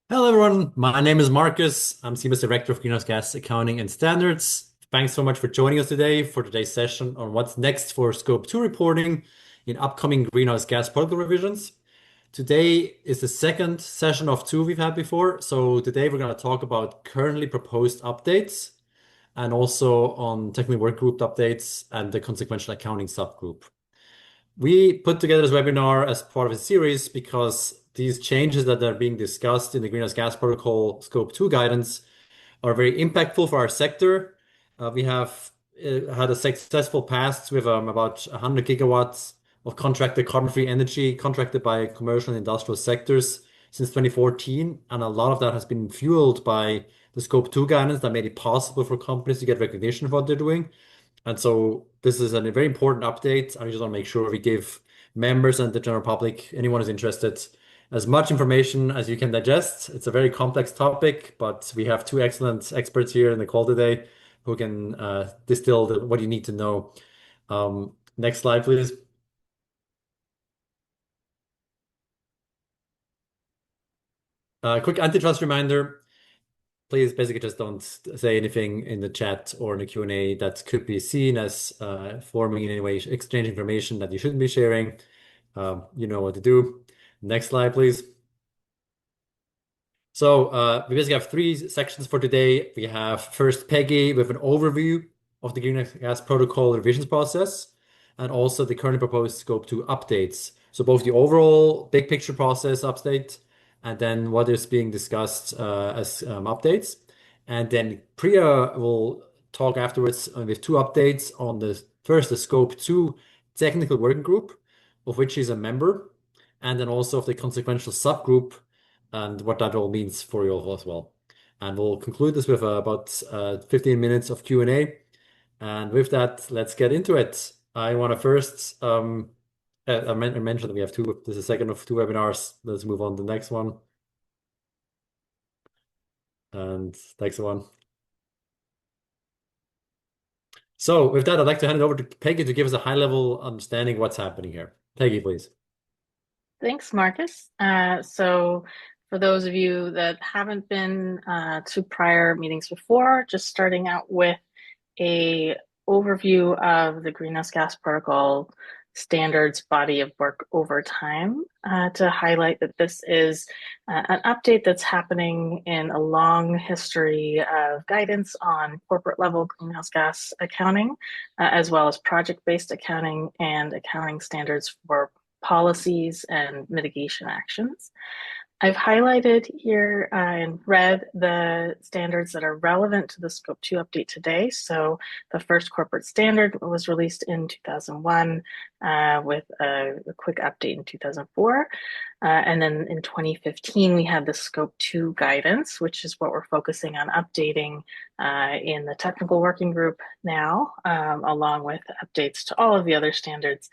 Hello, everyone. My name is Markus. I'm CEBA's Director of Greenhouse Gas Accounting and Standards. Thanks so much for joining us today for today's session on what's next for Scope 2 reporting in upcoming greenhouse gas protocol revisions. Today is the second session of two we've had before. So today we're going to talk about currently proposed updates and also on technical work group updates and the consequential accounting subgroup. We put together this webinar as part of a series because these changes that are being discussed in the Greenhouse Gas Protocol Scope 2 guidance are very impactful for our sector. We have had a successful past with about 100 gigawatts of contracted carbon-free energy contracted by commercial and industrial sectors since 2014, and a lot of that has been fueled by the Scope 2 guidance that made it possible for companies to get recognition for what they're doing. And so this is a very important update. I just want to make sure we give members and the general public, anyone who's interested, as much information as you can digest. It's a very complex topic, but we have two excellent experts here in the call today who can distill what you need to know. Next slide, please. Quick antitrust reminder. Please basically just don't say anything in the chat or in the Q&A that could be seen as forming in any way exchange information that you shouldn't be sharing. You know what to do. Next slide, please. So we basically have three sections for today. We have first Peggy with an overview of the Greenhouse Gas Protocol revisions process and also the currently proposed Scope 2 updates. So both the overall big picture process update and then what is being discussed as updates. And then Priya will talk afterwards with two updates on the first, the Scope 2 technical working group, of which she's a member, and then also of the consequential subgroup and what that all means for you all as well. And we'll conclude this with about 15 minutes of Q&A. And with that, let's get into it. I want to first, I mentioned that we have two, this is the second of two webinars. Let's move on to the next one. And next one. So with that, I'd like to hand it over to Peggy to give us a high-level understanding of what's happening here. Peggy, please. Thanks, Markus. So for those of you that haven't been to prior meetings before, just starting out with a overview of the Greenhouse Gas Protocol standards body of work over time to highlight that this is an update that's happening in a long history of guidance on corporate level greenhouse gas accounting, as well as project-based accounting and accounting standards for policies and mitigation actions. I've highlighted here in red the standards that are relevant to the Scope 2 update today. So the first corporate standard was released in 2001 with a quick update in 2004. And then in 2015, we had the Scope 2 guidance, which is what we're focusing on updating in the technical working group now, along with updates to all of the other standards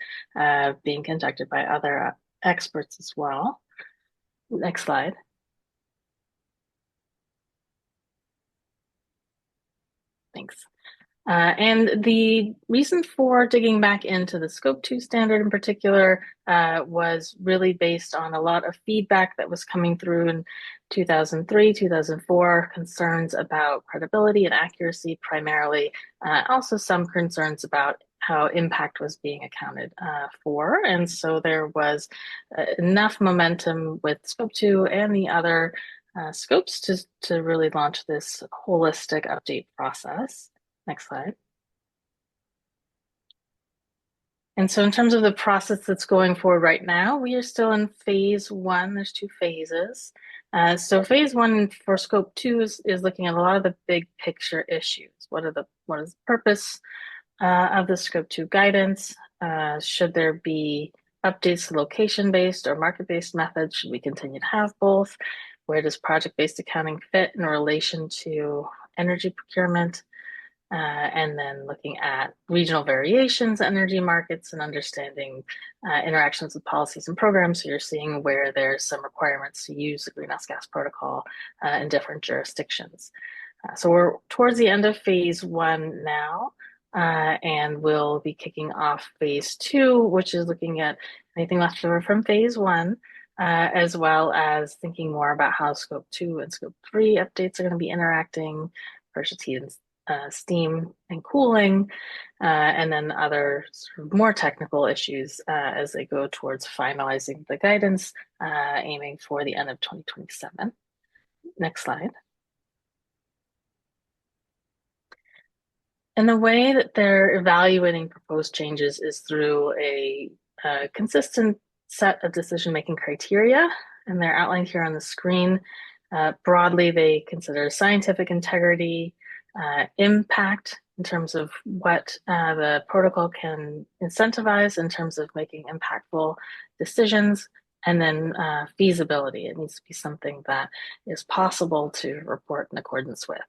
being conducted by other experts as well. Next slide. Thanks. And the reason for digging back into the Scope 2 standard in particular was really based on a lot of feedback that was coming through in 2003, 2004, concerns about credibility and accuracy primarily, also some concerns about how impact was being accounted for. And so there was enough momentum with Scope 2 and the other scopes to really launch this holistic update process. Next slide. And so in terms of the process that's going forward right now, we are still in phase one. There's two phases. So phase one for Scope 2 is looking at a lot of the big picture issues. What is the purpose of the Scope 2 guidance? Should there be updates to location-based or market-based methods? Should we continue to have both? Where does project-based accounting fit in relation to energy procurement? And then looking at regional variations, energy markets, and understanding interactions with policies and programs. So you're seeing where there's some requirements to use the Greenhouse Gas Protocol in different jurisdictions. So we're towards the end of phase one now, and we'll be kicking off phase two, which is looking at anything left over from phase one. as well as thinking more about how Scope 2 and Scope 3 updates are going to be interacting, versus heat and steam and cooling, and then other sort of more technical issues as they go towards finalizing the guidance, aiming for the end of 2027. Next slide. And the way that they're evaluating proposed changes is through a consistent set of decision-making criteria, and they're outlined here on the screen. Broadly, they consider scientific integrity, impact in terms of what the protocol can incentivize in terms of making impactful decisions, and then feasibility. It needs to be something that is possible to report in accordance with.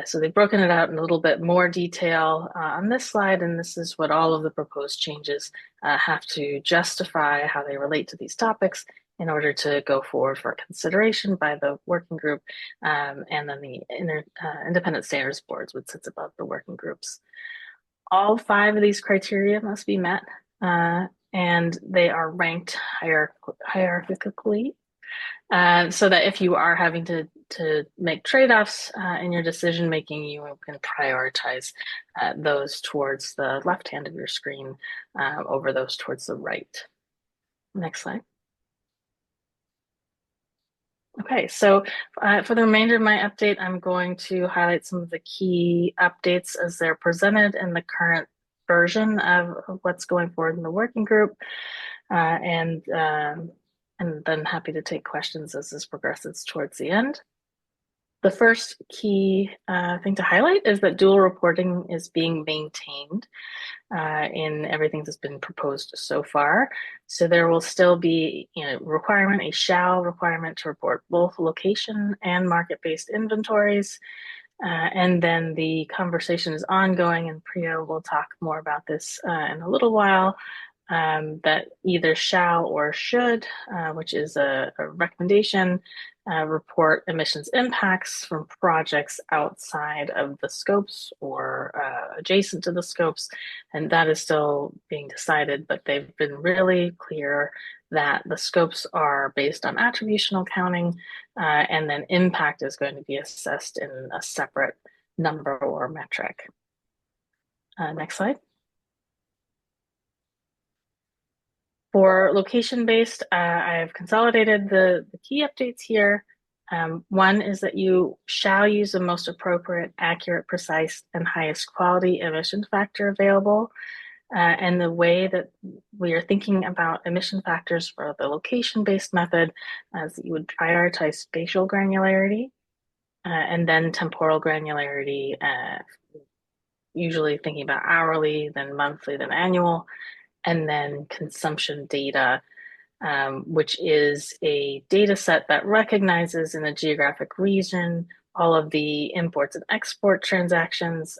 So they've broken it out in a little bit more detail on this slide, and this is what all of the proposed changes have to justify how they relate to these topics in order to go forward for consideration by the working group, and then the independent standards boards, which sits above the working groups. All 5 of these criteria must be met, and they are ranked hierarchically, so that if you are having to make trade-offs in your decision making, you can prioritize those towards the left hand of your screen over those towards the right. Next slide. Okay, so for the remainder of my update, I'm going to highlight some of the key updates as they're presented in the current version of what's going forward in the working group, and then happy to take questions as this progresses towards the end. The first key thing to highlight is that dual reporting is being maintained in everything that's been proposed so far. So there will still be a shall requirement to report both location and market-based inventories. And then the conversation is ongoing, and Priya will talk more about this in a little while, that either shall or should, which is a recommendation, report emissions impacts from projects outside of the scopes or adjacent to the scopes. And that is still being decided, but they've been really clear that the scopes are based on attributional counting, and then impact is going to be assessed in a separate number or metric. Next slide. For location-based, I've consolidated the key updates here. One is that you shall use the most appropriate, accurate, precise, and highest quality emission factor available. And the way that we are thinking about emission factors for the location-based method is that you would prioritize spatial granularity, and then temporal granularity, usually thinking about hourly, then monthly, then annual, and then consumption data, which is a data set that recognizes in a geographic region all of the imports and export transactions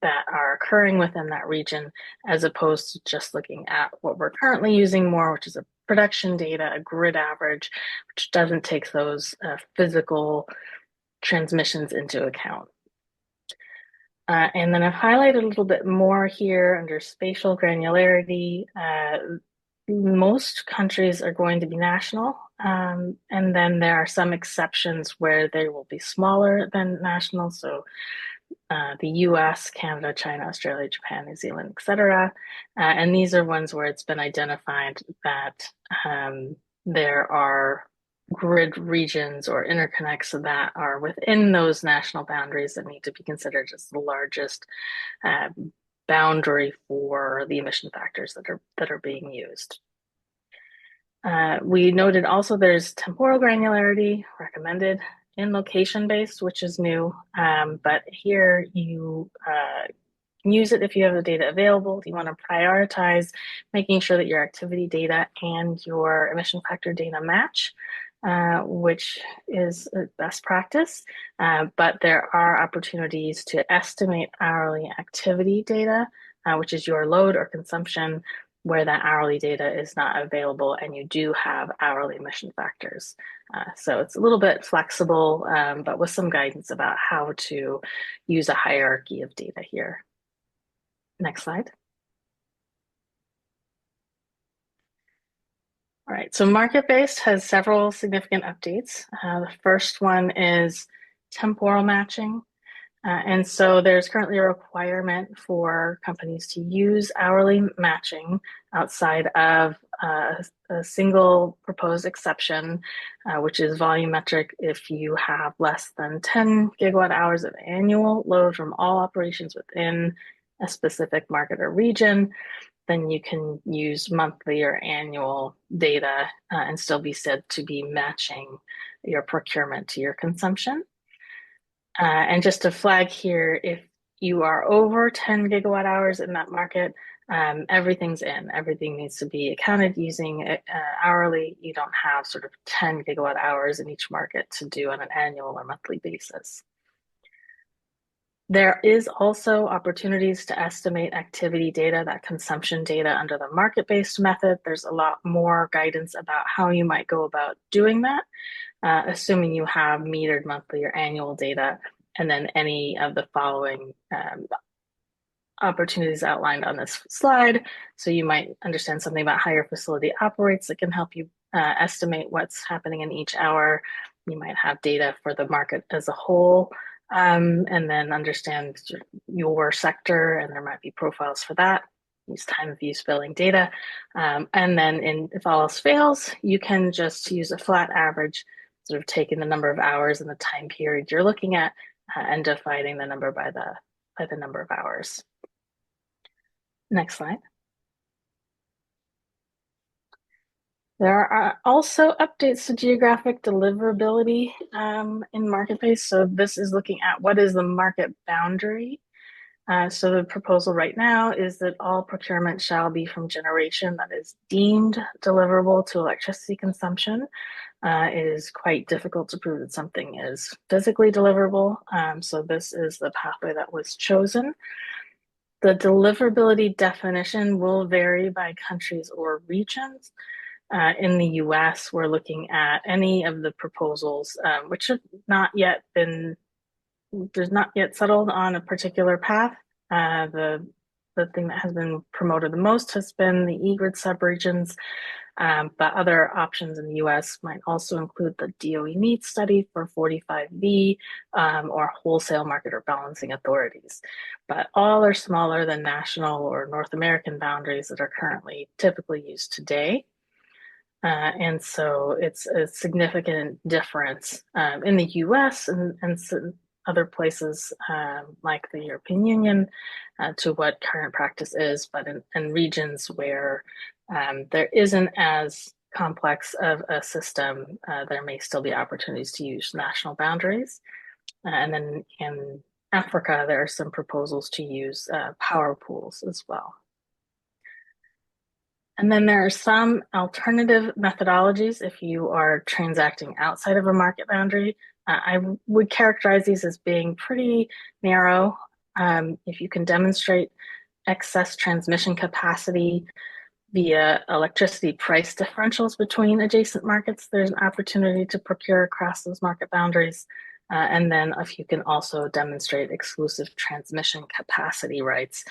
that are occurring within that region, as opposed to just looking at what we're currently using more, which is a production data, a grid average, which doesn't take those physical transmissions into account. And then I've highlighted a little bit more here under spatial granularity. Most countries are going to be national, and then there are some exceptions where they will be smaller than national. So the US, Canada, China, Australia, Japan, New Zealand, etc. And these are ones where it's been identified that there are grid regions or interconnects that are within those national boundaries that need to be considered as the largest boundary for the emission factors that are being used. We noted also there's temporal granularity recommended in location-based, which is new, but here you can use it if you have the data available. You want to prioritize making sure that your activity data and your emission factor data match, which is best practice, but there are opportunities to estimate hourly activity data, which is your load or consumption, where that hourly data is not available and you do have hourly emission factors. So it's a little bit flexible, but with some guidance about how to use a hierarchy of data here. Next slide. All right, so market-based has several significant updates. The first one is temporal matching. And so there's currently a requirement for companies to use hourly matching outside of a single proposed exception, which is volumetric if you have less than 10 gigawatt hours of annual load from all operations within a specific market or region. Then you can use monthly or annual data and still be said to be matching your procurement to your consumption. And just to flag here, if you are over 10 gigawatt hours in that market, everything's in. Everything needs to be accounted using hourly. You don't have sort of 10 gigawatt hours in each market to do on an annual or monthly basis. There is also opportunities to estimate activity data, that consumption data under the market-based method. There's a lot more guidance about how you might go about doing that, assuming you have metered monthly or annual data, and then any of the following opportunities outlined on this slide. So you might understand something about how your facility operates that can help you estimate what's happening in each hour. You might have data for the market as a whole, and then understand your sector, and there might be profiles for that. Use time of use billing data. And then if all else fails, you can just use a flat average, sort of taking the number of hours and the time period you're looking at and dividing the number by the number of hours. Next slide. There are also updates to geographic deliverability in market-based. So this is looking at what is the market boundary. So the proposal right now is that all procurement shall be from generation that is deemed deliverable to electricity consumption. It is quite difficult to prove that something is physically deliverable. So this is the pathway that was chosen. The deliverability definition will vary by countries or regions. In the US, we're looking at any of the proposals, which have not yet been, there's not yet settled on a particular path. The thing that has been promoted the most has been the e-grid subregions, but other options in the US might also include the DOE needs study for 45V or wholesale market or balancing authorities. But all are smaller than national or North American boundaries that are currently typically used today. And so it's a significant difference in the US and some other places like the European Union to what current practice is, but in regions where there isn't as complex of a system, there may still be opportunities to use national boundaries. And then in Africa, there are some proposals to use power pools as well. And then there are some alternative methodologies if you are transacting outside of a market boundary. I would characterize these as being pretty narrow. If you can demonstrate excess transmission capacity via electricity price differentials between adjacent markets, there's an opportunity to procure across those market boundaries. And then if you can also demonstrate exclusive transmission capacity rights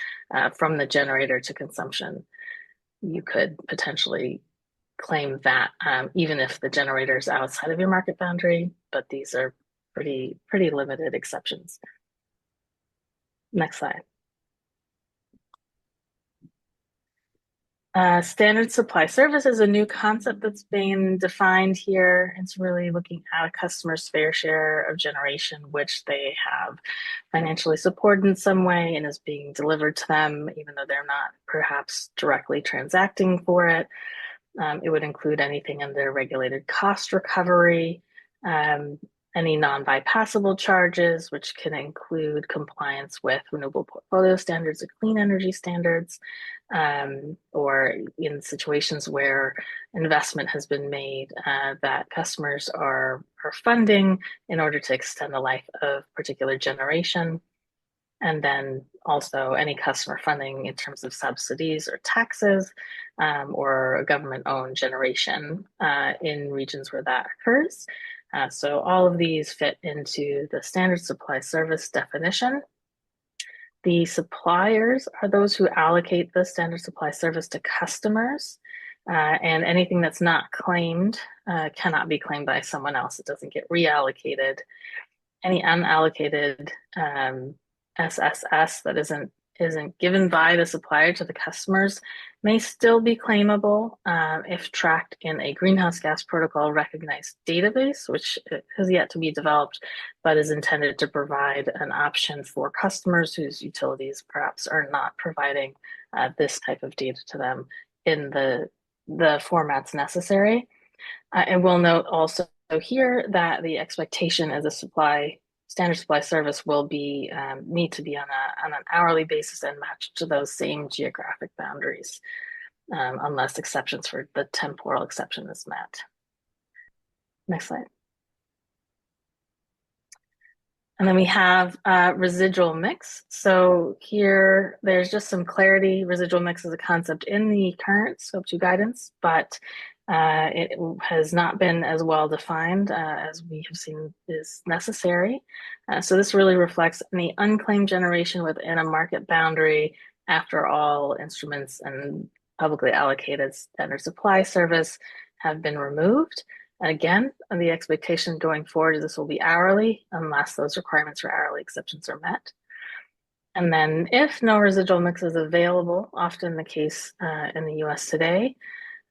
from the generator to consumption, you could potentially claim that even if the generator is outside of your market boundary, but these are pretty limited exceptions. Next slide. Standard supply service is a new concept that's being defined here. It's really looking at a customer's fair share of generation, which they have financially supported in some way and is being delivered to them, even though they're not perhaps directly transacting for it. It would include anything under regulated cost recovery, any non-bypassable charges, which can include compliance with renewable portfolio standards or clean energy standards, or in situations where investment has been made that customers are funding in order to extend the life of particular generation. And then also any customer funding in terms of subsidies or taxes or government-owned generation in regions where that occurs. So all of these fit into the standard supply service definition. The suppliers are those who allocate the standard supply service to customers. And anything that's not claimed cannot be claimed by someone else. It doesn't get reallocated. Any unallocated SSS that isn't given by the supplier to the customers may still be claimable if tracked in a greenhouse gas protocol recognized database, which has yet to be developed, but is intended to provide an option for customers whose utilities perhaps are not providing this type of data to them in the formats necessary. And we'll note also here that the expectation as a standard supply service will be need to be on an hourly basis and matched to those same geographic boundaries, unless exceptions for the temporal exception is met. Next slide. And then we have residual mix. So here there's just some clarity. Residual mix is a concept in the current Scope 2 guidance, but it has not been as well defined as we have seen is necessary. So this really reflects any unclaimed generation within a market boundary after all instruments and publicly allocated standard supply service have been removed. Again, the expectation going forward is this will be hourly unless those requirements for hourly exceptions are met. And then if no residual mix is available, often the case in the US today,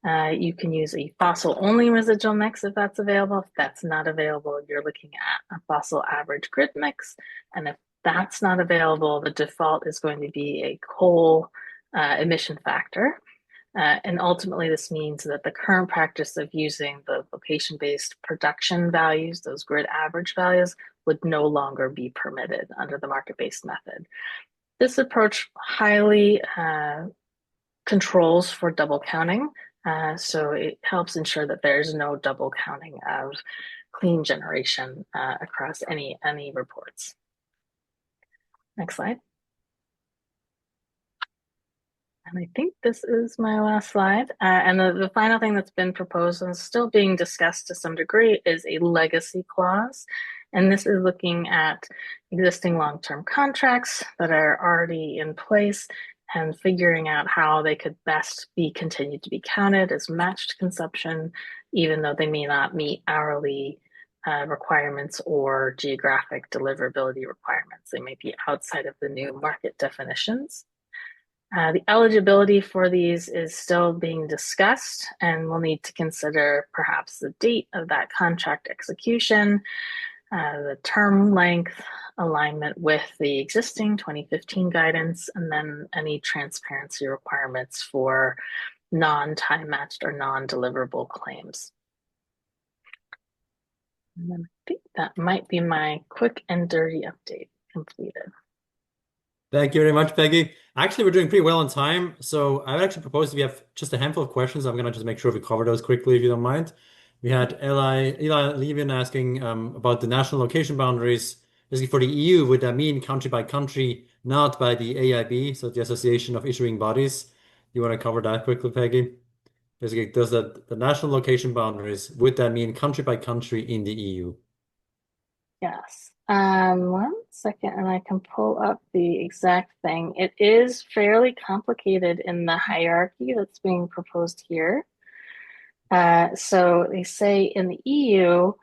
you can use a fossil-only residual mix if that's available. If that's not available, you're looking at a fossil average grid mix. And if that's not available, the default is going to be a coal emission factor. And ultimately, this means that the current practice of using the location-based production values, those grid average values, would no longer be permitted under the market-based method. This approach highly controls for double counting, so it helps ensure that there's no double counting of clean generation across any reports. Next slide. And I think this is my last slide. And the final thing that's been proposed and still being discussed to some degree is a legacy clause. And this is looking at existing long-term contracts that are already in place and figuring out how they could best be continued to be counted as matched consumption, even though they may not meet hourly requirements or geographic deliverability requirements. They may be outside of the new market definitions. The eligibility for these is still being discussed, and we'll need to consider perhaps the date of that contract execution, the term length, alignment with the existing 2015 guidance, and then any transparency requirements for non-time matched or non-deliverable claims. And then I think that might be my quick and dirty update completed. Thank you very much, Peggy. Actually, we're doing pretty well on time. So I would actually propose we have just a handful of questions. I'm going to just make sure we cover those quickly, if you don't mind. We had Eli Levin asking about the national location boundaries. Basically, for the EU, would that mean country by country, not by the AIB, so the Association of Issuing Bodies? You want to cover that quickly, Peggy? Basically, does the national location boundaries, would that mean country by country in the EU? Yes. 1 second, and I can pull up the exact thing. It is fairly complicated in the hierarchy that's being proposed here. So they say in the EU,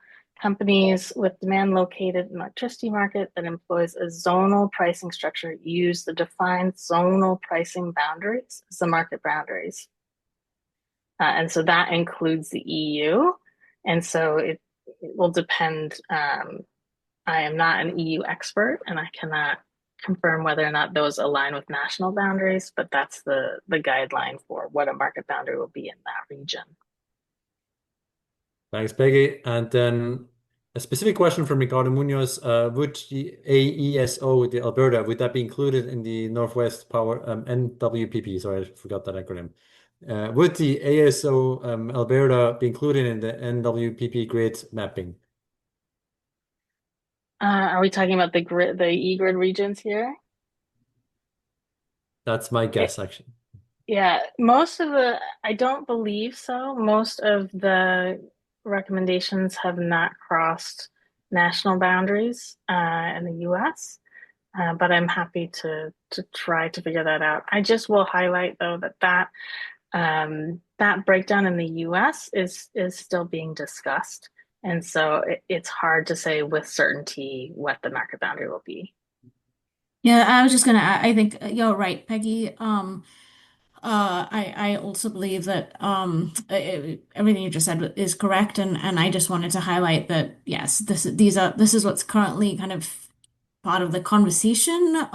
companies with demand located in the electricity market that employs a zonal pricing structure use the defined zonal pricing boundaries as the market boundaries. And so that includes the EU. And so it will depend. I am not an EU expert, and I cannot confirm whether or not those align with national boundaries, but that's the guideline for what a market boundary will be in that region. Thanks, Peggy. And then a specific question from Ricardo Munoz. Would the AESO, the Alberta, would that be included in the Northwest Power NWPP? Sorry, I forgot that acronym. Would the AESO Alberta be included in the NWPP grid mapping? Are we talking about the e-grid regions here? That's my guess, actually. Yeah, I don't believe so. Most of the recommendations have not crossed national boundaries in the US, but I'm happy to try to figure that out. I just will highlight though that that breakdown in the US is still being discussed. And so it's hard to say with certainty what the market boundary will be. Yeah, I was just gonna add, I think you're right, Peggy. I also believe that everything you just said is correct, and I just wanted to highlight that yes, this is what's currently kind of part of the conversation,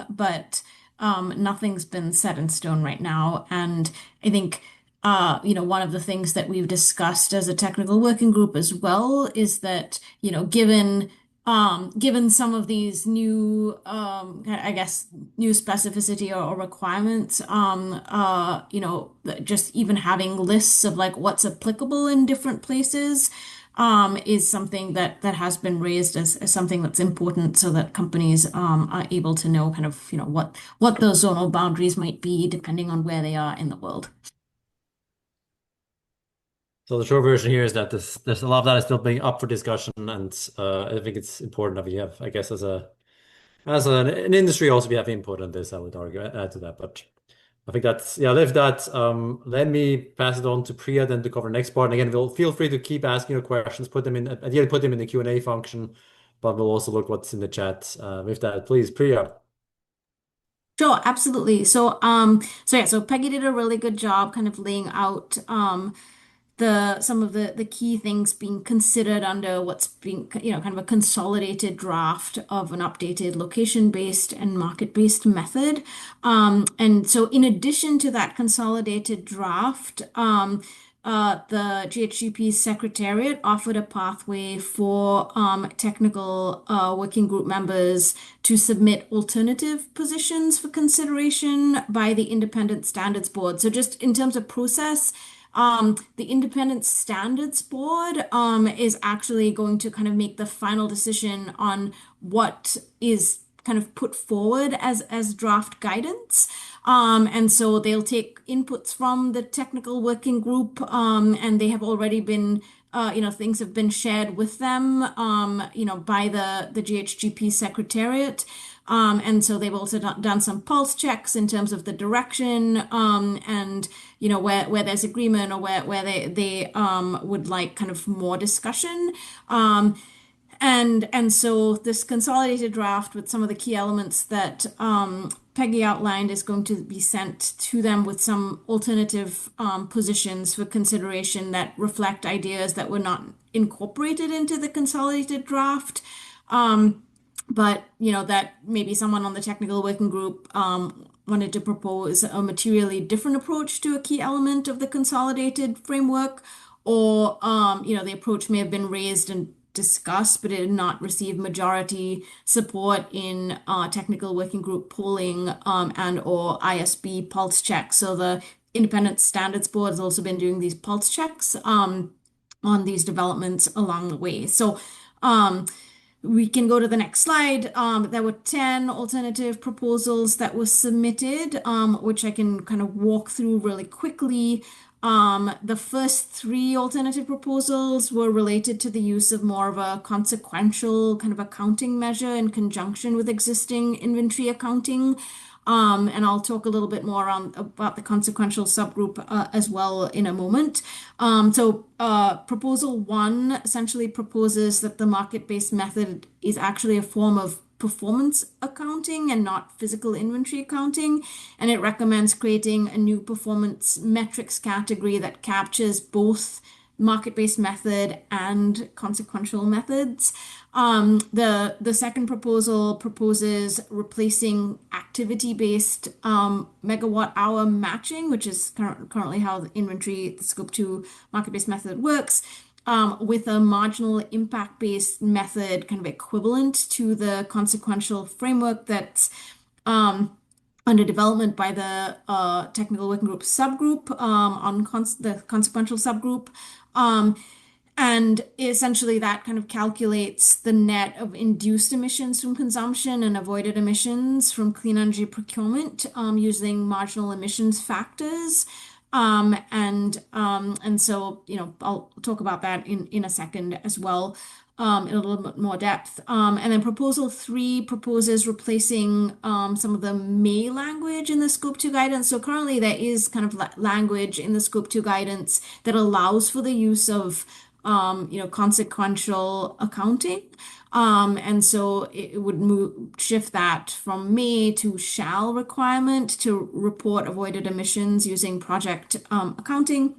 but nothing's been set in stone right now, and I think one of the things that we've discussed as a technical working group as well is that given some of these new, I guess, new specificity or requirements, just even having lists of like what's applicable in different places, is something that has been raised as something that's important so that companies, are able to know kind of, what those zonal boundaries might be depending on where they are in the world. So the short version here is that there's a lot of that is still being up for discussion, and I think it's important that we have, I guess, an industry also we have input on this. I would argue add to that, but I think that's yeah. Leave that. Let me pass it on to Priya then to cover the next part. And again, we'll feel free to keep asking your questions. Put them in at the end, put them in the Q&A function, but we'll also look what's in the chat. With that, please, Priya. Sure, absolutely. So Peggy did a really good job kind of laying out the some of the key things being considered under what's being kind of a consolidated draft of an updated location-based and market-based method. And so in addition to that consolidated draft, the GHGP Secretariat offered a pathway for technical working group members to submit alternative positions for consideration by the Independent Standards Board. So just in terms of process, the Independent Standards Board is actually going to kind of make the final decision on what is kind of put forward as draft guidance. And so they'll take inputs from the technical working group, and they have already been, things have been shared with them, by the GHGP Secretariat. And so they've also done some pulse checks in terms of the direction, and where there's agreement or where they would like kind of more discussion. And so this consolidated draft with some of the key elements that Peggy outlined is going to be sent to them with some alternative positions for consideration that reflect ideas that were not incorporated into the consolidated draft. But that maybe someone on the technical working group wanted to propose a materially different approach to a key element of the consolidated framework, or the approach may have been raised and discussed, but it did not receive majority support in technical working group polling, and or ISB pulse checks. So the Independent Standards Board has also been doing these pulse checks on these developments along the way. So we can go to the next slide. There were 10 alternative proposals that were submitted, which I can kind of walk through really quickly. The first three alternative proposals were related to the use of more of a consequential kind of accounting measure in conjunction with existing inventory accounting. And I'll talk a little bit more about the consequential subgroup as well in a moment. Proposal one essentially proposes that the market-based method is actually a form of performance accounting and not physical inventory accounting. And it recommends creating a new performance metrics category that captures both market-based method and consequential methods. The second proposal proposes replacing activity-based megawatt hour matching, which is currently how the inventory, the Scope 2 market-based method works, with a marginal impact-based method kind of equivalent to the consequential framework that's under development by the technical working group subgroup on the consequential subgroup. And essentially that kind of calculates the net of induced emissions from consumption and avoided emissions from clean energy procurement using marginal emissions factors. And so, I'll talk about that in a second as well, in a little bit more depth. And then proposal 3 proposes replacing some of the may language in the scope 2 guidance. So currently there is kind of language in the scope 2 guidance that allows for the use of consequential accounting. And so it would shift that from may to shall requirement to report avoided emissions using project accounting.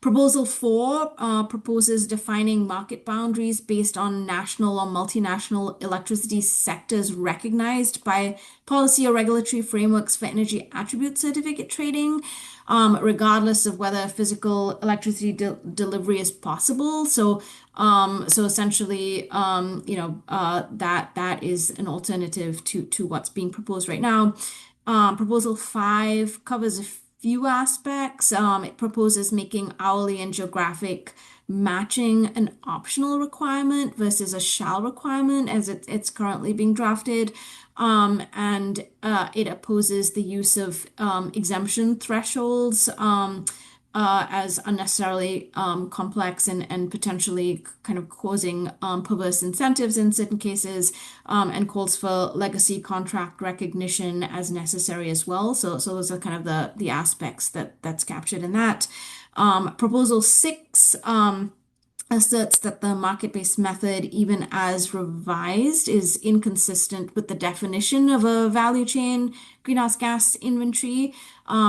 Proposal 4 proposes defining market boundaries based on national or multinational electricity sectors recognized by policy or regulatory frameworks for energy attribute certificate trading, regardless of whether physical electricity delivery is possible. So essentially, that is an alternative to what's being proposed right now. Proposal 5 covers a few aspects. It proposes making hourly and geographic matching an optional requirement versus a shall requirement as it's currently being drafted. And it opposes the use of exemption thresholds as unnecessarily complex and potentially kind of causing perverse incentives in certain cases, and calls for legacy contract recognition as necessary as well. So those are kind of the aspects that's captured in that. Proposal 6 asserts that the market-based method, even as revised, is inconsistent with the definition of a value chain greenhouse gas inventory,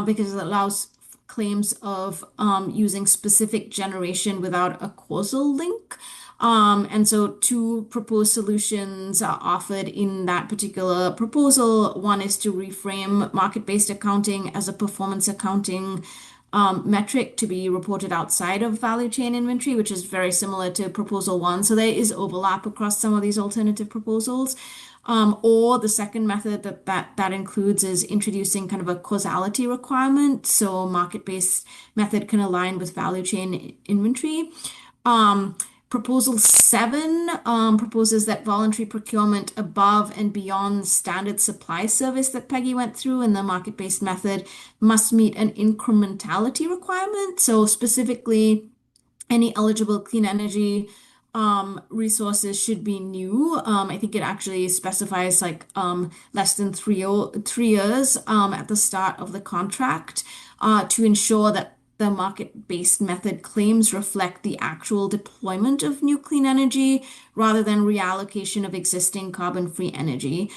because it allows claims of using specific generation without a causal link. And so 2 proposed solutions are offered in that particular proposal. One is to reframe market-based accounting as a performance accounting metric to be reported outside of value chain inventory, which is very similar to proposal 1. So there is overlap across some of these alternative proposals. Or the second method that includes is introducing kind of a causality requirement. So market-based method can align with value chain inventory. Proposal 7 proposes that voluntary procurement above and beyond standard supply service that Peggy went through in the market-based method must meet an incrementality requirement. So specifically, any eligible clean energy resources should be new. I think it actually specifies like less than 3 years at the start of the contract to ensure that the market-based method claims reflect the actual deployment of new clean energy rather than reallocation of existing carbon-free energy.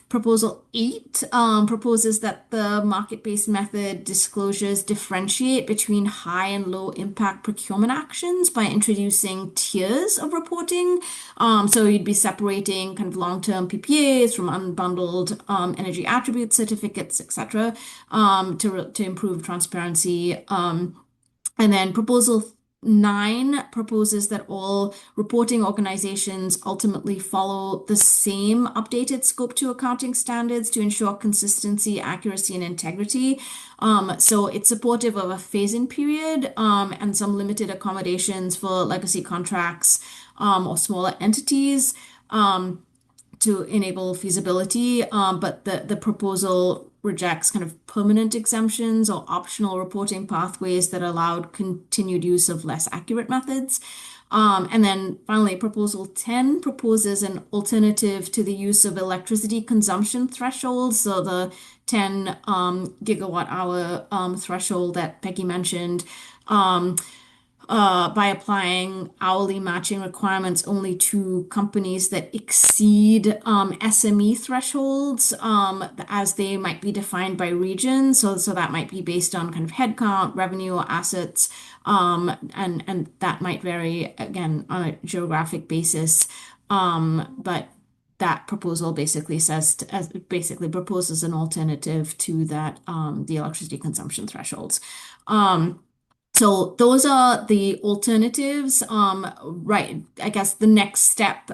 Proposal 8 proposes that the market-based method disclosures differentiate between high and low impact procurement actions by introducing tiers of reporting. So you'd be separating kind of long-term PPAs from unbundled energy attribute certificates, etc., to improve transparency. And then proposal 9 proposes that all reporting organizations ultimately follow the same updated Scope 2 accounting standards to ensure consistency, accuracy, and integrity. So it's supportive of a phase-in period and some limited accommodations for legacy contracts or smaller entities to enable feasibility. But the proposal rejects kind of permanent exemptions or optional reporting pathways that allowed continued use of less accurate methods. And then finally, proposal 10 proposes an alternative to the use of electricity consumption thresholds. So the 10 gigawatt hour threshold that Peggy mentioned, by applying hourly matching requirements only to companies that exceed SME thresholds, as they might be defined by region. So that might be based on kind of headcount, revenue, or assets, and that might vary again on a geographic basis. But that proposal basically proposes an alternative to that the electricity consumption thresholds. So those are the alternatives. Right. I guess the next step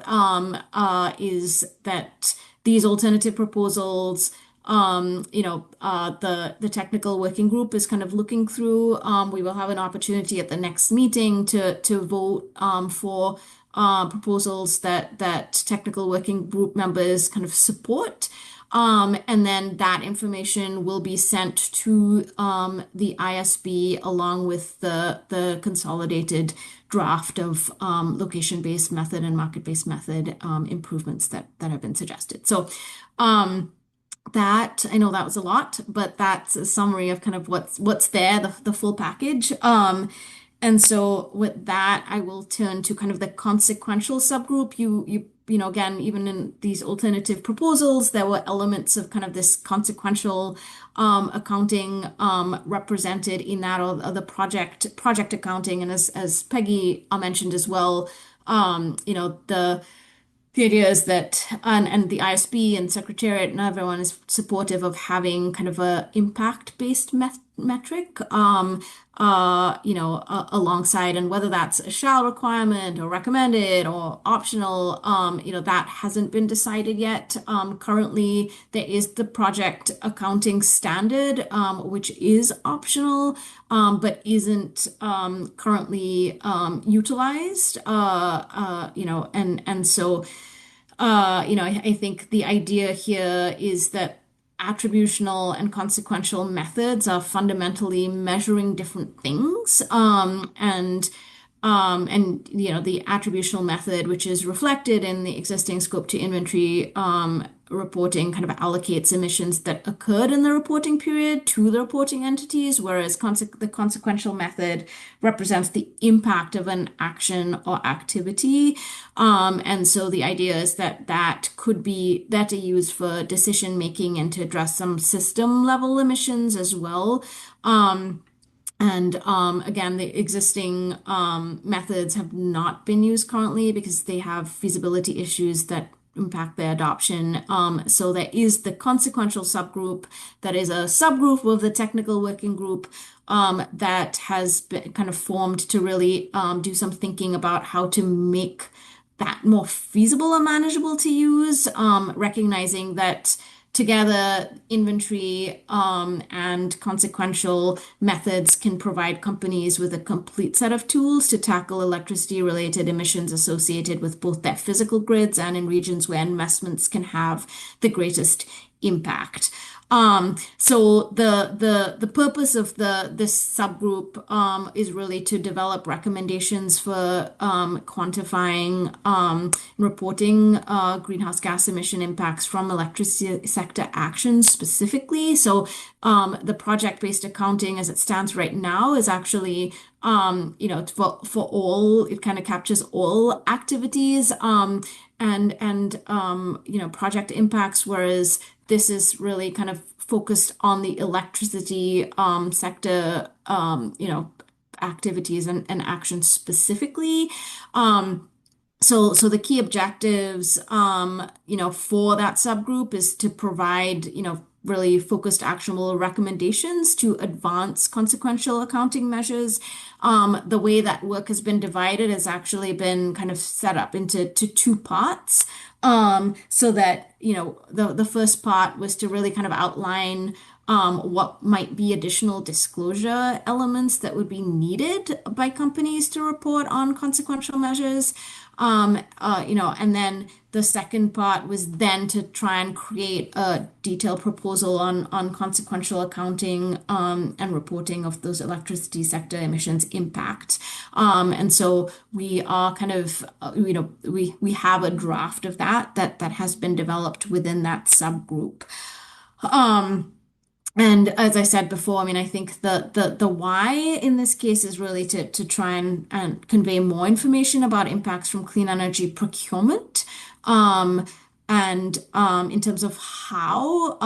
is that these alternative proposals, the technical working group is kind of looking through. We will have an opportunity at the next meeting to vote for proposals that technical working group members kind of support. And then that information will be sent to the ISB along with the consolidated draft of location-based method and market-based method improvements that have been suggested. So that I know that was a lot, but that's a summary of kind of what's there, the full package. And so with that, I will turn to kind of the consequential subgroup. You know, again, even in these alternative proposals, there were elements of kind of this consequential accounting represented in that, or the project accounting. And as Peggy mentioned as well, you know, the idea is that, and the ISB and Secretariat and everyone is supportive of having kind of a impact-based metric, you know, alongside, and whether that's a shall requirement or recommended or optional, you know, that hasn't been decided yet. Currently, there is the project accounting standard, which is optional, but isn't currently utilized, you know, and so, you know, I think the idea here is that attributional and consequential methods are fundamentally measuring different things. And you know, the attributional method, which is reflected in the existing scope to inventory reporting, kind of allocates emissions that occurred in the reporting period to the reporting entities, whereas the consequential method represents the impact of an action or activity. And so the idea is that could be better used for decision making and to address some system level emissions as well. And again, the existing methods have not been used currently because they have feasibility issues that impact their adoption. So there is the consequential subgroup that is a subgroup of the technical working group that has been kind of formed to really do some thinking about how to make that more feasible and manageable to use, recognizing that together, inventory and consequential methods can provide companies with a complete set of tools to tackle electricity-related emissions associated with both their physical grids and in regions where investments can have the greatest impact. So the purpose of this subgroup is really to develop recommendations for quantifying reporting greenhouse gas emission impacts from electricity sector actions specifically. So the project-based accounting as it stands right now is actually you know, for all, it kind of captures all activities and you know, project impacts, whereas this is really kind of focused on the electricity sector, you know, activities and actions specifically. So the key objectives, you know, for that subgroup is to provide, you know, really focused actionable recommendations to advance consequential accounting measures. The way that work has been divided has actually been kind of set up into two parts. So that, you know, the first part was to really kind of outline what might be additional disclosure elements that would be needed by companies to report on consequential measures. You know, and then the second part was then to try and create a detailed proposal on consequential accounting and reporting of those electricity sector emissions impact. And so we are kind of, you know, we have a draft of that has been developed within that subgroup. And as I said before, I mean, I think the why in this case is really to try and convey more information about impacts from clean energy procurement. And in terms of how,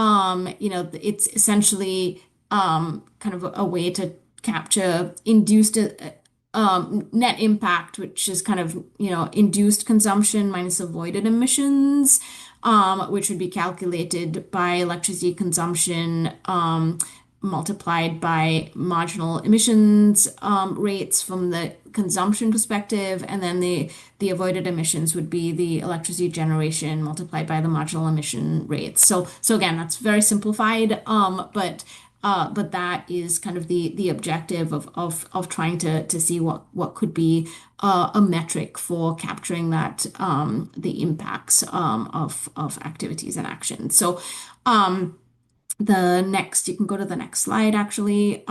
you know, it's essentially kind of a way to capture induced net impact, which is kind of, you know, induced consumption minus avoided emissions, which would be calculated by electricity consumption multiplied by marginal emissions rates from the consumption perspective, and then the avoided emissions would be the electricity generation multiplied by the marginal emission rates. So again, that's very simplified, but But that is kind of the objective of trying to see what could be a metric for capturing that the impacts of activities and actions. So the next, you can go to the next slide actually.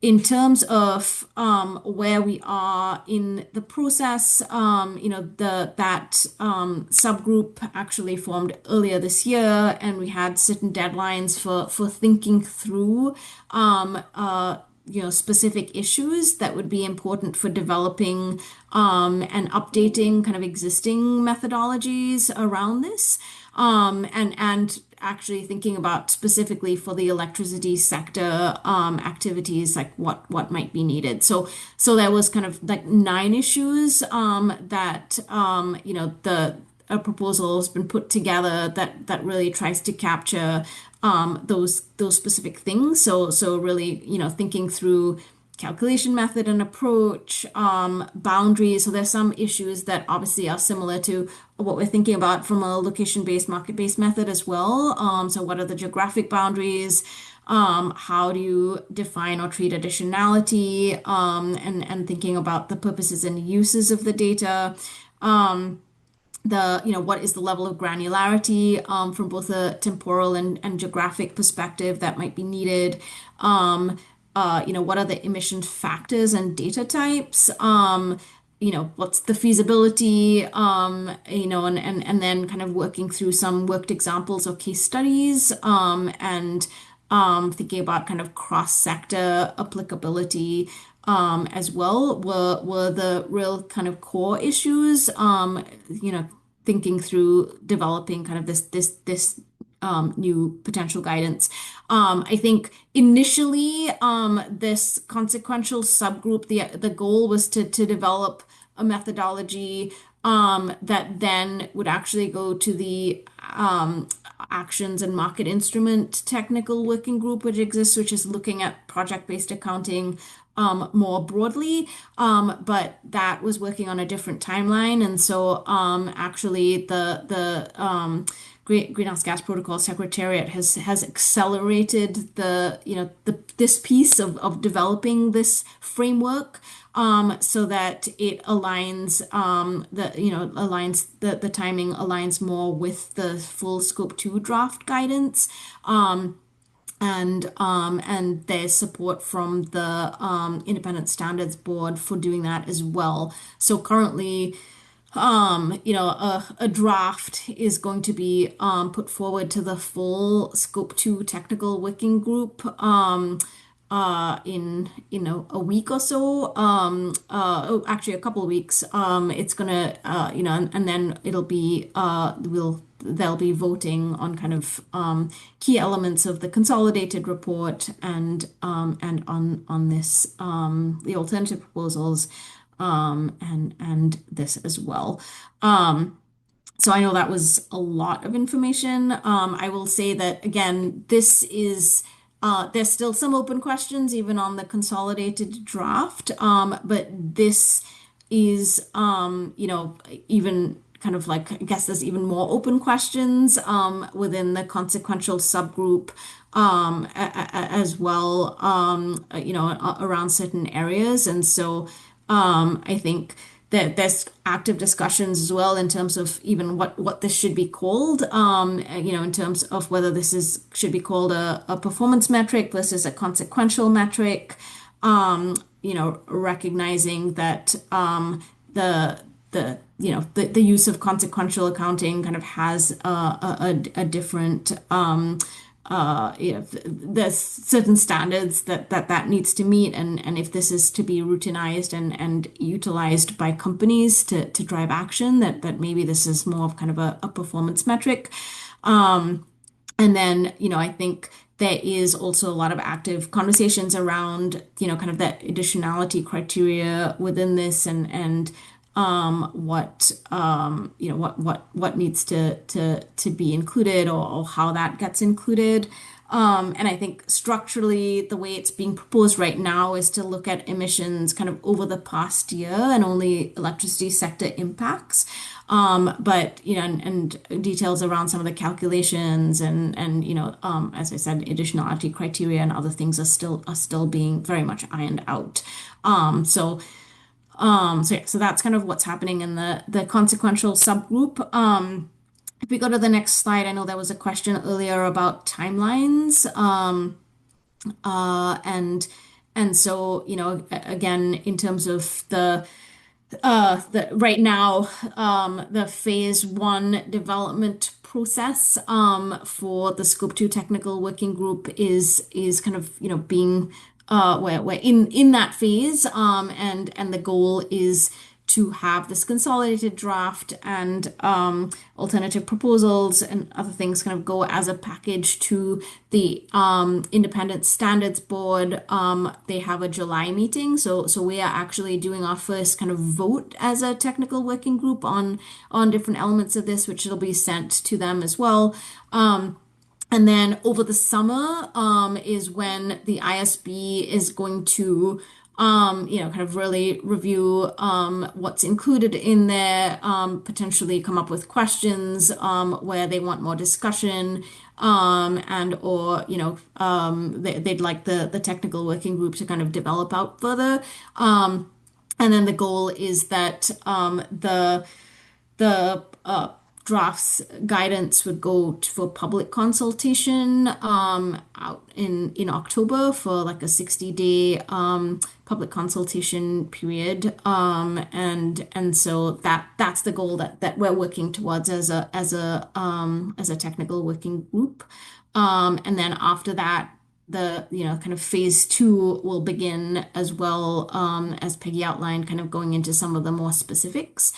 In terms of where we are in the process, that subgroup actually formed earlier this year, and we had certain deadlines for thinking through specific issues that would be important for developing and updating kind of existing methodologies around this. And actually thinking about specifically for the electricity sector activities, like what might be needed. So there was kind of like 9 issues that the a proposal has been put together that really tries to capture those specific things. So really, thinking through calculation method and approach, boundaries. So there's some issues that obviously are similar to what we're thinking about from a location-based, market-based method as well. So what are the geographic boundaries? How do you define or treat additionality? And thinking about the purposes and uses of the data. What is the level of granularity from both a temporal and geographic perspective that might be needed? What are the emission factors and data types? What's the feasibility? And then kind of working through some worked examples or case studies, and thinking about kind of cross-sector applicability as well were the real kind of core issues. Thinking through developing kind of this new potential guidance. I think initially, this consequential subgroup, the goal was to develop a methodology that then would actually go to the actions and market instrument technical working group, which exists, which is looking at project-based accounting more broadly, but that was working on a different timeline. And so actually the Greenhouse Gas Protocol Secretariat has accelerated this piece of developing this framework so that it aligns the timing aligns more with the full Scope 2 draft guidance. And there's support from the Independent Standards Board for doing that as well. So currently, a draft is going to be put forward to the full Scope 2 technical working group in a week or so. Actually a couple of weeks. It's gonna and then it'll be they'll be voting on kind of key elements of the consolidated report and on this the alternative proposals and this as well. So I know that was a lot of information. I will say that again, this is there's still some open questions even on the consolidated draft, but this is even kind of like I guess there's even more open questions within the consequential subgroup as well, around certain areas, and so I think that there's active discussions as well in terms of even what this should be called, in terms of whether should be called a performance metric versus a consequential metric, recognizing that the use of consequential accounting kind of has a different there's certain standards that needs to meet, and if this is to be routinized and utilized by companies to drive action, that maybe this is more of kind of a performance metric. And then, I think there is also a lot of active conversations around, kind of that additionality criteria within this and what needs to be included or how that gets included. And I think structurally, the way it's being proposed right now is to look at emissions kind of over the past year and only electricity sector impacts. But and details around some of the calculations and as I said, additionality criteria and other things are still being very much ironed out. So that's kind of what's happening in the consequential subgroup. If we go to the next slide, I know there was a question earlier about timelines. And so, again, in terms of the right now, the phase one development process for the scope two technical working group is kind of being we're in that phase, and the goal is to have this consolidated draft and alternative proposals and other things kind of go as a package to the Independent Standards Board. They have a July meeting, so we are actually doing our first kind of vote as a technical working group on different elements of this, which will be sent to them as well. And then over the summer is when the ISB is going to kind of really review what's included in there, potentially come up with questions where they want more discussion, and or they'd like the technical working group to kind of develop out further. And then the goal is that the drafts guidance would go for public consultation out in October for like a 60-day public consultation period. And so that's the goal that we're working towards as a technical working group. And then after that, the kind of phase two will begin as well, as Peggy outlined, kind of going into some of the more specifics.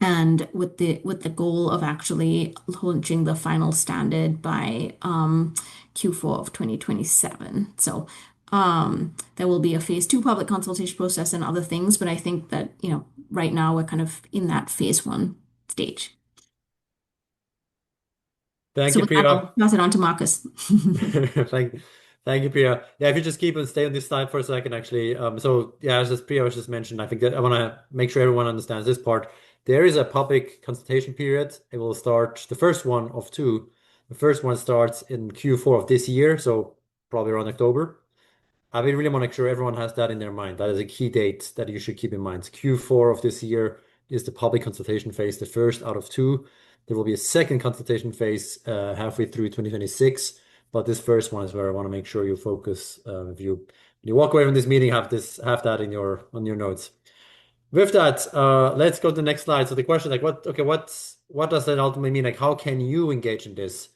And with the goal of actually launching the final standard by Q4 of 2027. So there will be a phase two public consultation process and other things, but I think that right now we're kind of in that phase one stage. Thank So you, with that, Priya. I'll pass it on to Markus. Thank you, Priya. Yeah, if you just keep and stay on this slide for a second, actually. So yeah, as Priya was just mentioned, I think that I want to make sure everyone understands this part. There is a public consultation period. It will start the first one of two. The first one starts in Q4 of this year, so probably around October. I really want to make sure everyone has that in their mind. That is a key date that you should keep in mind. Q4 of this year is the public consultation phase, the first out of two. There will be a second consultation phase halfway through 2026, but this first one is where I want to make sure you focus. If you walk away from this meeting, have that in on your notes. With that, let's go to the next slide. So the question, like, what does that ultimately mean? Like, how can you engage in this?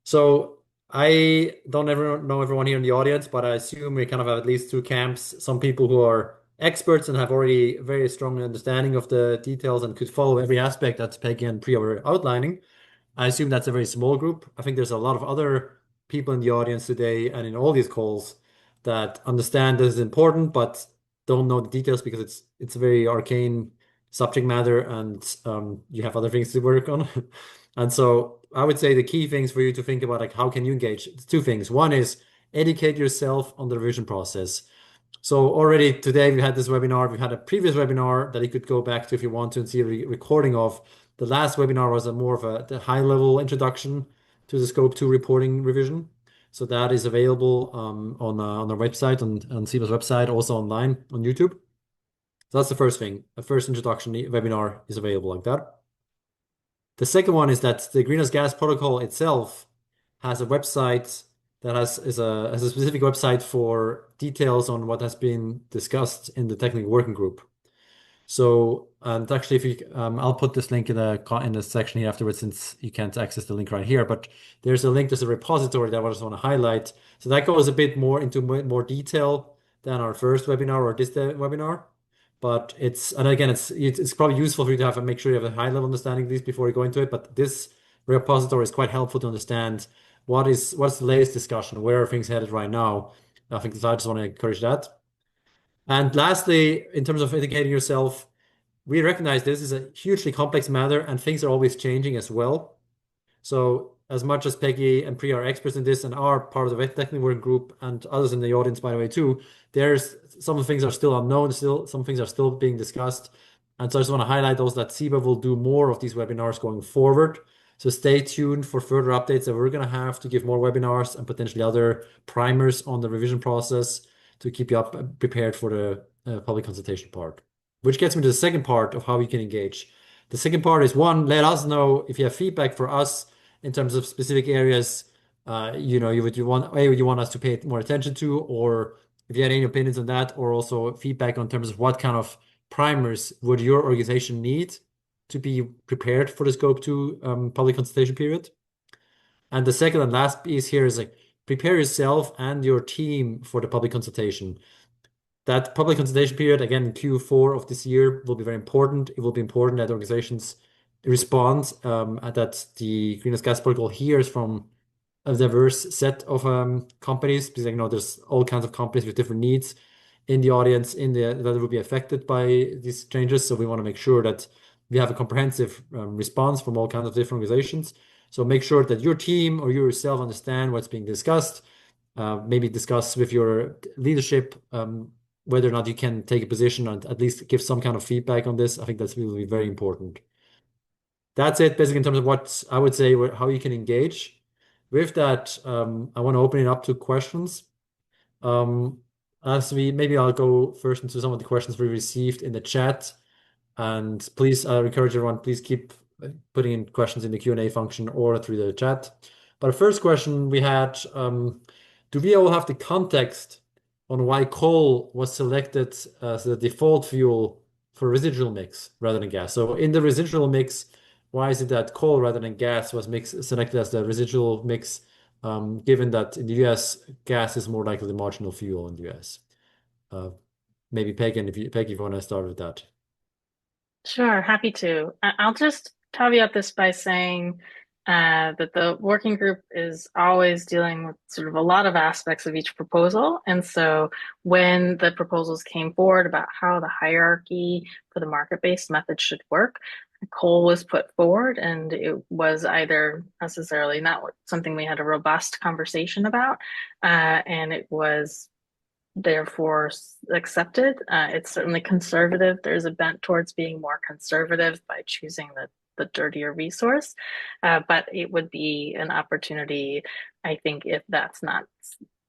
So I don't ever know everyone here in the audience, but I assume we kind of have at least two camps. Some people who are experts and have already very strong understanding of the details and could follow every aspect that Peggy and Priya were outlining. I assume that's a very small group. I think there's a lot of other people in the audience today and in all these calls that understand this is important, but don't know the details because it's a very arcane subject matter and you have other things to work on. And so I would say the key things for you to think about, like, how can you engage? It's two things. One is educate yourself on the revision process. So already today we had this webinar. We had a previous webinar that you could go back to if you want to and see a recording of. The last webinar was more of the high-level introduction to the Scope 2 reporting revision. So that is available on our website, on CEBA's website, also online on YouTube. So that's the first thing. The first introduction webinar is available like that. The second one is that the greenhouse gas protocol itself has a website that has a specific website for details on what has been discussed in the technical working group. So, and actually, if you, I'll put this link in the section here afterwards, since you can't access the link right here. But there's a link, there's a repository that I just want to highlight. So that goes a bit more into more detail than our first webinar or this webinar. But it's probably useful for you to have make sure you have a high level understanding of these before you go into it. But this repository is quite helpful to understand what's the latest discussion, where are things headed right now. I think I just want to encourage that. And lastly, in terms of educating yourself, we recognize this is a hugely complex matter and things are always changing as well. So as much as Peggy and Priya are experts in this and are part of the technical working group and others in the audience, by the way, too, there's some things are still unknown, still some things are still being discussed. And so I just want to highlight those that CEBA will do more of these webinars going forward. So stay tuned for further updates that we're going to have to give more webinars and potentially other primers on the revision process to keep you up prepared for the public consultation part. Which gets me to the second part of how we can engage. The second part is one, let us know if you have feedback for us in terms of specific areas, you want us to pay more attention to, or if you had any opinions on that, or also feedback on terms of what kind of primers would your organization need to be prepared for the Scope 2 public consultation period. And the second and last piece here is like prepare yourself and your team for the public consultation. That public consultation period, again, in Q4 of this year, will be very important. It will be important that organizations respond, and that the greenhouse gas protocol hears from a diverse set of companies, because there's all kinds of companies with different needs in the audience that will be affected by these changes. So we want to make sure that we have a comprehensive response from all kinds of different organizations. So make sure that your team or you yourself understand what's being discussed. Maybe discuss with your leadership whether or not you can take a position and at least give some kind of feedback on this. I think that's really very important. That's it, basically, in terms of what I would say, how you can engage. With that, I want to open it up to questions. Maybe I'll go first into some of the questions we received in the chat. And please, I encourage everyone, please keep putting in questions in the Q&A function or through the chat. But the first question we had, do we all have the context on why coal was selected as the default fuel for residual mix rather than gas? So in the residual mix, why is it that coal rather than gas was selected as the residual mix, given that in the US, gas is more likely the marginal fuel in the US? Maybe Peggy, if you want to start with that. Sure, happy to. I'll just caveat this by saying that the working group is always dealing with sort of a lot of aspects of each proposal. And so when the proposals came forward about how the hierarchy for the market-based method should work, coal was put forward, and it was either necessarily not something we had a robust conversation about, and it was therefore accepted. It's certainly conservative. There's a bent towards being more conservative by choosing the dirtier resource, but it would be an opportunity, I think, if that's not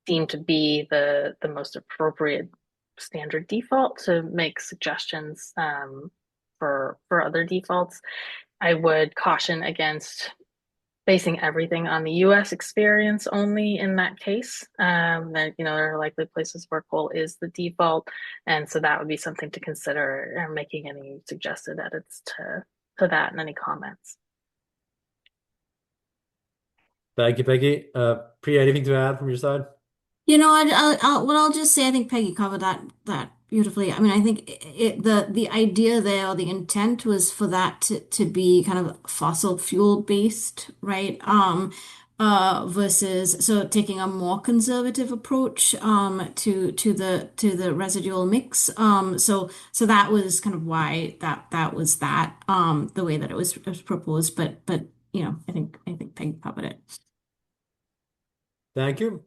deemed to be the most appropriate standard default, to make suggestions for other defaults. I would caution against basing everything on the US experience only in that case. That there are likely places where coal is the default, and so that would be something to consider, making any suggested edits to that and any comments. Thank you, Peggy. Priya, anything to add from your side? I'll just say, I think Peggy covered that beautifully. I mean, I think the idea there, or the intent, was for that to be kind of fossil fuel based, right? Versus taking a more conservative approach to the residual mix. So that was kind of why that was the way that it was proposed. But I think Peggy covered it. Thank you.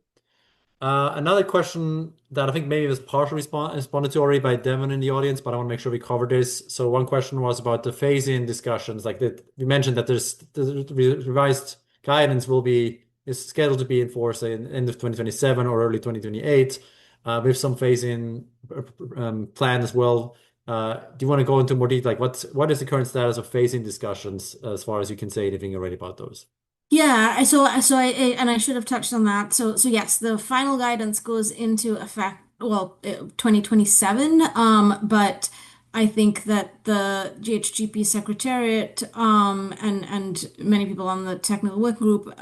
Another question that I think maybe was partially responded to already by Devon in the audience, but I want to make sure we cover this. So one question was about the phase-in discussions. Like that, you mentioned that the revised guidance is scheduled to be in force in end of 2027 or early 2028, with some phase-in plan as well. Do you want to go into more detail? Like what is the current status of phase-in discussions, as far as you can say anything already about those? Yeah, I should have touched on that. So yes, the final guidance goes into effect, 2027. But I think that the GHGP Secretariat and many people on the technical work group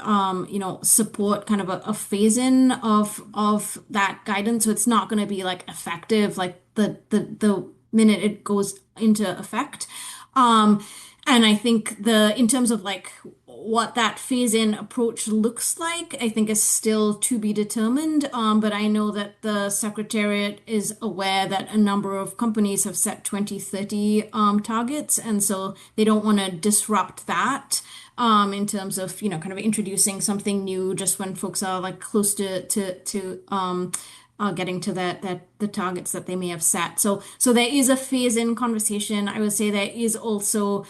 support kind of a phase-in of that guidance. So it's not going to be like effective like the minute it goes into effect. And I think in terms of like what that phase-in approach looks like, I think is still to be determined. But I know that the Secretariat is aware that a number of companies have set 2030 targets, and so they don't want to disrupt that in terms of, kind of introducing something new just when folks are like close to getting to the targets that they may have set. So there is a phase-in conversation. I would say there is also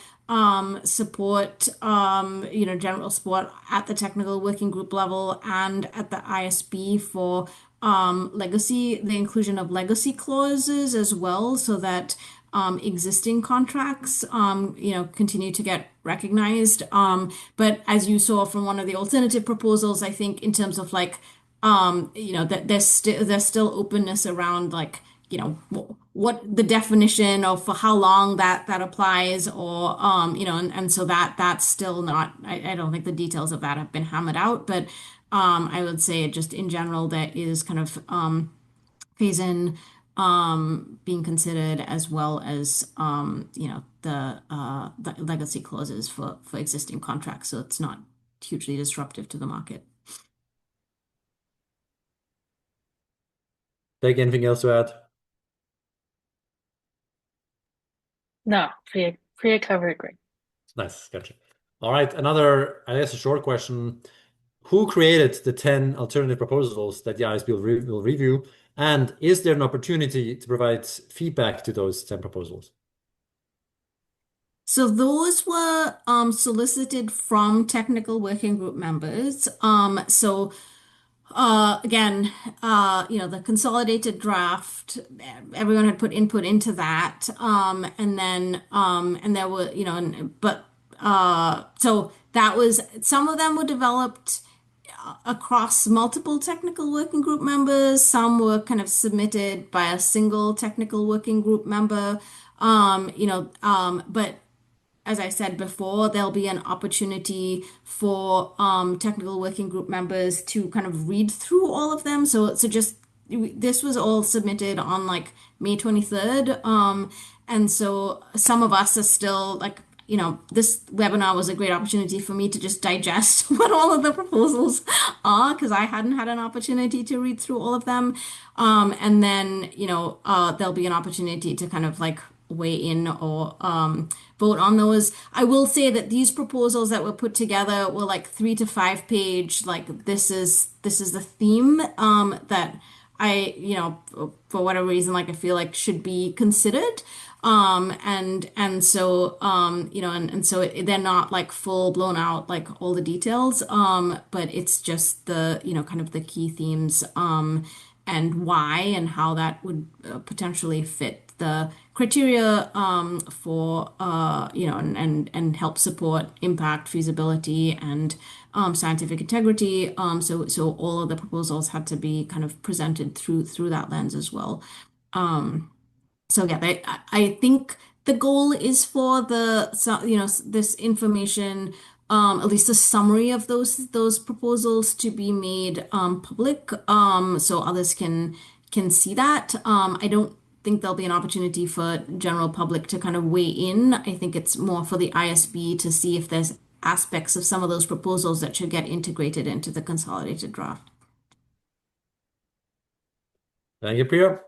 support, general support at the technical working group level and at the ISB for the inclusion of legacy clauses as well, so that existing contracts, continue to get recognized. But as you saw from one of the alternative proposals, I think in terms of like, that there's still openness around like, what the definition of for how long that applies, or and so that's still not. I don't think the details of that have been hammered out, but I would say just in general there is kind of phase in being considered, as well as the legacy clauses for existing contracts, so it's not hugely disruptive to the market. Peggy, anything else to add? No, Priya covered it great. Nice, gotcha. All right, another, I guess, a short question. Who created the 10 alternative proposals that the ISB will review? And is there an opportunity to provide feedback to those 10 proposals? So those were solicited from technical working group members. Again, the consolidated draft, everyone had put input into that. And there were, so that was, some of them were developed across multiple technical working group members. Some were kind of submitted by a single technical working group member. But as I said before, there'll be an opportunity for technical working group members to kind of read through all of them. So just this was all submitted on like May 23rd. And so some of us are still like, this webinar was a great opportunity for me to just digest what all of the proposals are, because I hadn't had an opportunity to read through all of them. And then, there'll be an opportunity to kind of like weigh in or vote on those. I will say that these proposals that were put together were like 3 to 5 page. Like this is the theme that I, for whatever reason, like I feel like should be considered. And so they're not like full blown out like all the details. But it's just the, kind of the key themes and why and how that would potentially fit the criteria for and help support impact, feasibility, and scientific integrity. So all of the proposals had to be kind of presented through that lens as well. So yeah, I think the goal is for this information, at least a summary of those proposals to be made public, so others can see that. I don't think there'll be an opportunity for general public to kind of weigh in. I think it's more for the ISB to see if there's aspects of some of those proposals that should get integrated into the consolidated draft. Thank you, Priya.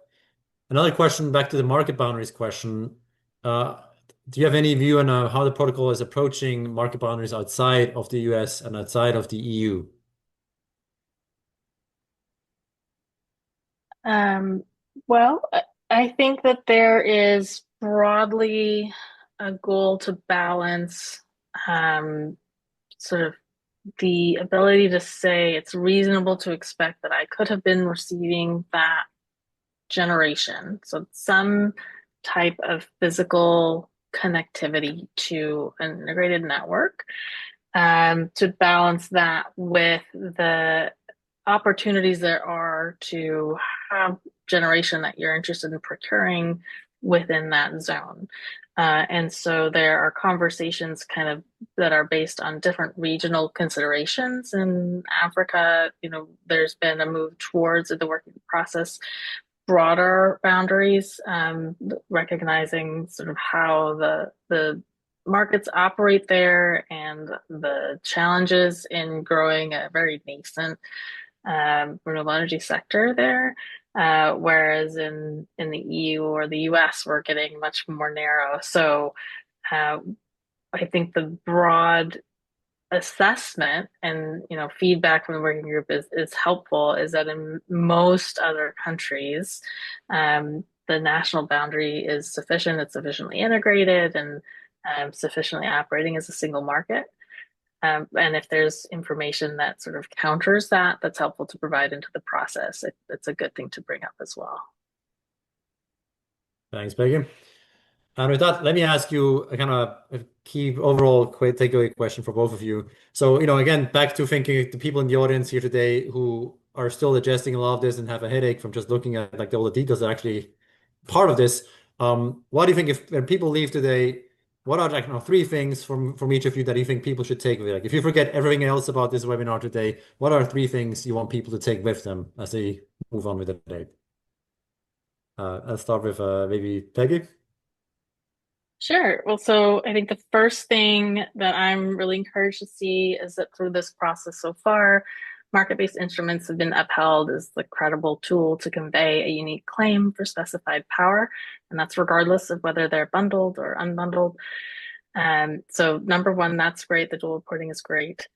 Another question back to the market boundaries question. Do you have any view on how the protocol is approaching market boundaries outside of the US and outside of the EU? Well, I think that there is broadly a goal to balance sort of the ability to say it's reasonable to expect that I could have been receiving that generation. So some type of physical connectivity to an integrated network, to balance that with the opportunities there are to have generation that you're interested in procuring within that zone. And so there are conversations kind of that are based on different regional considerations. In Africa, there's been a move towards the working process broader boundaries, recognizing sort of how the markets operate there and the challenges in growing a very nascent renewable energy sector there. Whereas in the EU or the US, we're getting much more narrow. So uh, I think the broad assessment and feedback from the working group is helpful is that in most other countries the national boundary is sufficient, it's sufficiently integrated and sufficiently operating as a single market, and if there's information that sort of counters that, that's helpful to provide into the process. It's a good thing to bring up as well. Thanks, Peggy. And with that, let me ask you a kind of a key overall takeaway question for both of you. So, again, back to thinking the people in the audience here today who are still digesting a lot of this and have a headache from just looking at like all the details that are actually part of this. What do you think if when people leave today, what are like three things from each of you that you think people should take away? Like if you forget everything else about this webinar today, what are three things you want people to take with them as they move on with the day? I'll start with maybe Peggy. Sure. Well, so I think the first thing that I'm really encouraged to see is that through this process so far, market-based instruments have been upheld as the credible tool to convey a unique claim for specified power, and that's regardless of whether they're bundled or unbundled. So number one, that's great. The dual reporting is great.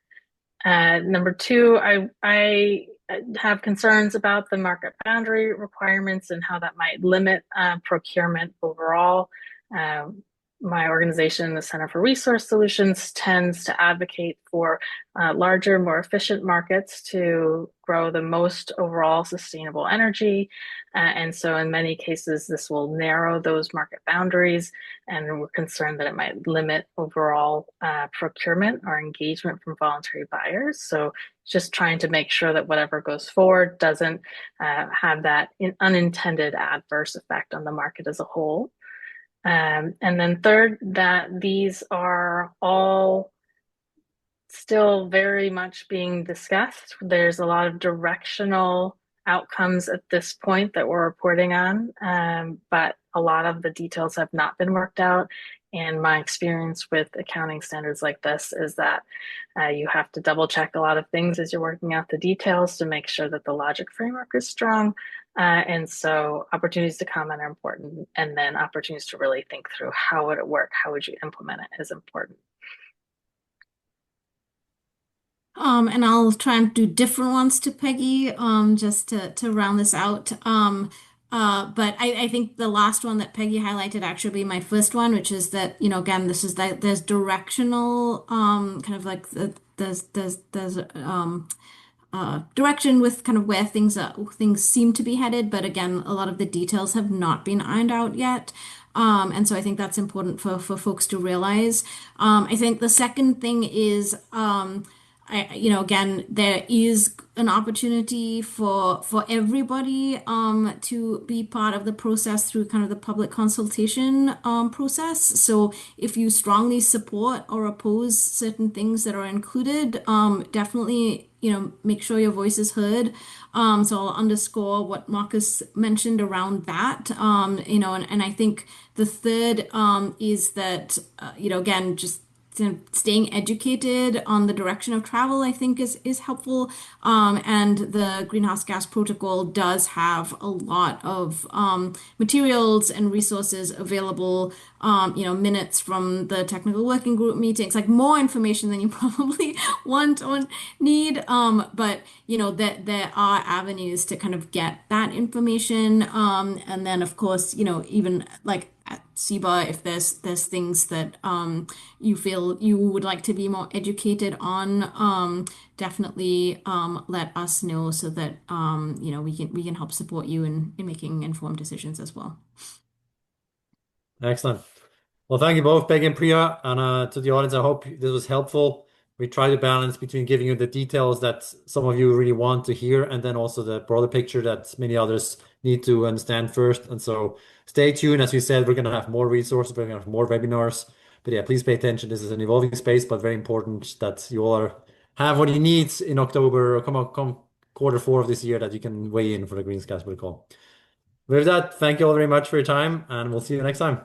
Number two, I have concerns about the market boundary requirements and how that might limit procurement overall. My organization, the Center for Resource Solutions, tends to advocate for larger, more efficient markets to grow the most overall sustainable energy. And so in many cases, this will narrow those market boundaries, and we're concerned that it might limit overall procurement or engagement from voluntary buyers. So just trying to make sure that whatever goes forward doesn't have that unintended adverse effect on the market as a whole. And then third, that these are all still very much being discussed. There's a lot of directional outcomes at this point that we're reporting on, but a lot of the details have not been worked out. And my experience with accounting standards like this is that you have to double check a lot of things as you're working out the details to make sure that the logic framework is strong. And so opportunities to comment are important. And then opportunities to really think through how would it work? How would you implement it is important. And I'll try and do different ones to Peggy, just to round this out. But I think the last one that Peggy highlighted actually be my first one, which is that, again, this is that there's directional, kind of like there's direction with kind of where things seem to be headed, but again, a lot of the details have not been ironed out yet. And so I think that's important for folks to realize. I think the second thing is, again, there is an opportunity for everybody to be part of the process through kind of the public consultation process. So if you strongly support or oppose certain things that are included, definitely make sure your voice is heard. So I'll underscore what Markus mentioned around that. And I think the third is that again, just staying educated on the direction of travel, I think is helpful. And the greenhouse gas protocol does have a lot of materials and resources available, minutes from the technical working group meetings, like more information than you probably want or need. But there are avenues to kind of get that information. And then of course, even like at CEBA, if there's things that you feel you would like to be more educated on, definitely let us know so that we can help support you in making informed decisions as well. Excellent. Well, thank you both, Peggy and Priya, and to the audience, I hope this was helpful. We try to balance between giving you the details that some of you really want to hear, and then also the broader picture that many others need to understand first. And so stay tuned. As we said, we're going to have more resources, we're going to have more webinars. But yeah, please pay attention. This is an evolving space, but very important that you all have what you need in October or come quarter 4 of this year that you can weigh in for the Green Gas Protocol. With that, thank you all very much for your time, and we'll see you next time.